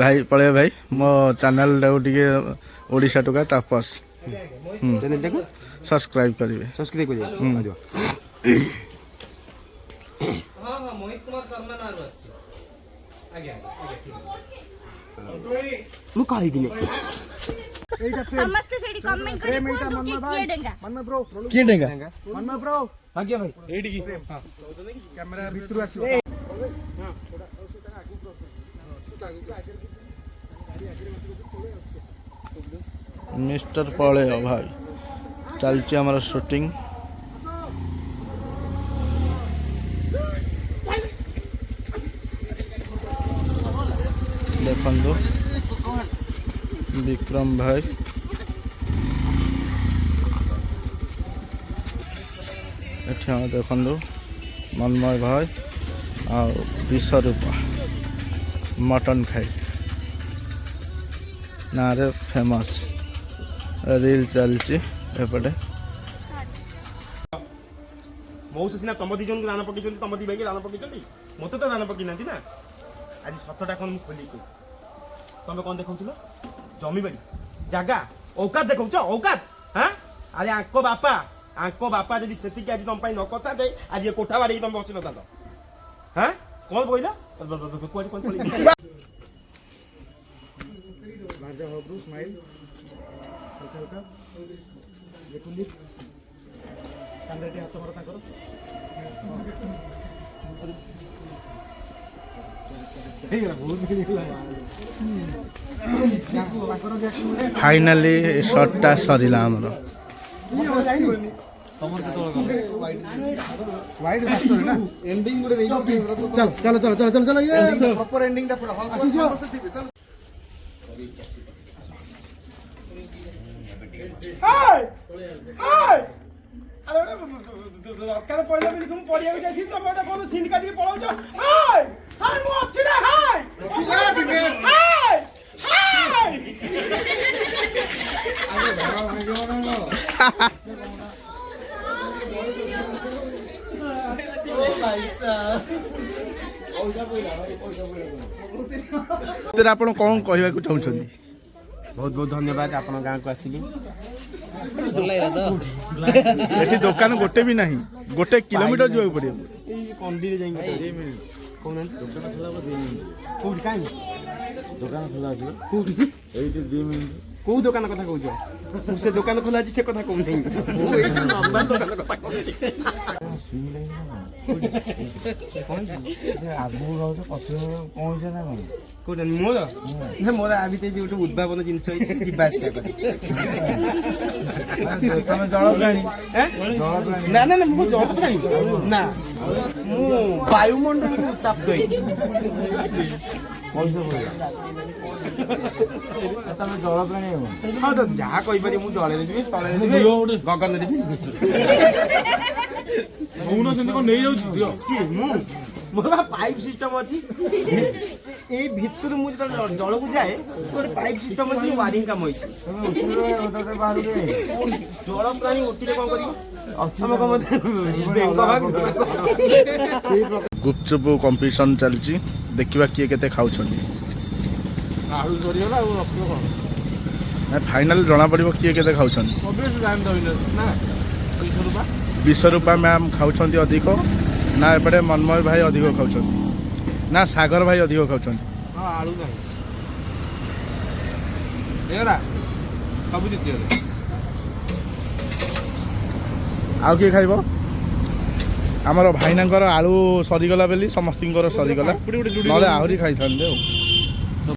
भाई पळे भाई मो चैनल टे ओडिशा टुका तापस चैनल को सब्सक्राइब करिवे सब्सक्राइब करिए हां हां मोहित कुमार शर्मा नार आगे आगे मु काहे कि समस्त सेडी कमेंट करी कोन की किए डेंगा मन ब्रो किए डेंगा मन ब्रो आज्ञा भाई एडी की हां कैमरा भीतर आसी मिस्टर पळे भाई चलची हमारा शूटिंग देखो विक्रम भाई एठा देखो मनमय भाई आ 20 रुपया मटन खाई नारे फेमस रील चलची एपटे मौसा सीना तुम दिजन को दान पकई तुम दी भाई दान पकई मत तो दान पकई ना ना आज सतटा कौन खोल तुम कौन देखो जमी बाड़ी जगह औकात देखो औकात हाँ अरे आंको बापा जब से आज तुम न कथा दे आज ये कोठा बाड़ी तुम बस ना हाँ कौन बोला स्माइल हल्का हल्का देखुंदी कांद्राटी हाथ मारो ताकर फाइनली शॉटटा सरिला हमरो वाइड फास्टर ना एंडिंग गुडे नहीं चल चल चल चल चल चल ये प्रॉपर एंडिंग दा आसी जो हाय हाय अरे दरकार पड़ले बिल तुम पड़िया के जाई तुम एटा कोन सीन काटी पळौ छ हाय हाय मो अछि रे हाय हाय हाय तेरा आपण कोन कहबा को चाहउछंदी बहुत बहुत धन्यवाद आपन गांव को आसिली एठी दुकान गोटे भी नहीं गोटे किलोमीटर जीवा पड़ियो ए कंदी रे जाई 2 मिनिट कोन दुकान खुला बे 2 मिनिट कोड काई दुकान खुला अछि कोड एठी 2 मिनिट को दुकान कथा कहू छ से दुकान खुला अछि से कथा कोन नहीं ओ एठी नंबर दुकान कथा कहू छी कोन आबू रहौ छ पछ कोन छ ना कोन कोन मोर ना मोर आबिते जे उठे उद्भावन जिंस होई जिबा आसिया कर तमे जळ प्राणी ना ना ना मु जळ प्राणी ना मु वायुमंडल को ताप दई तमे जळ प्राणी हां तो जहा कहि पारि मु जळे देबी तळे देबी गगन देबी मौन से को नहीं जाउ दियो कि मु मोरा पाइप सिस्टम अछि ए भितर मु जत जळ को जाए गोटे पाइप सिस्टम अछि वायरिंग काम होई जळ प्राणी उठिले कोन करियो हम कम बैंक भाग गुपचुप कंपटीशन चलची देखिबा किए केते खाउछंदी आलू सरियला और रखियो कोन ना फाइनल जना पड़िबो किए केते खाउछंदी ऑब्वियस जान दबिन ना 20 रुपया मैम खाउछंदी अधिक ना एपटे मनमय भाई अधिक खाउछंदी ना सागर भाई अधिक खाउछंदी हां आलू नहीं एरा सब जितियो आउ किए खाइबो आमर भाईनांकर आलू सरीगला बेली समस्तिंकर सरीगला नले आहुरी खाइथांदे।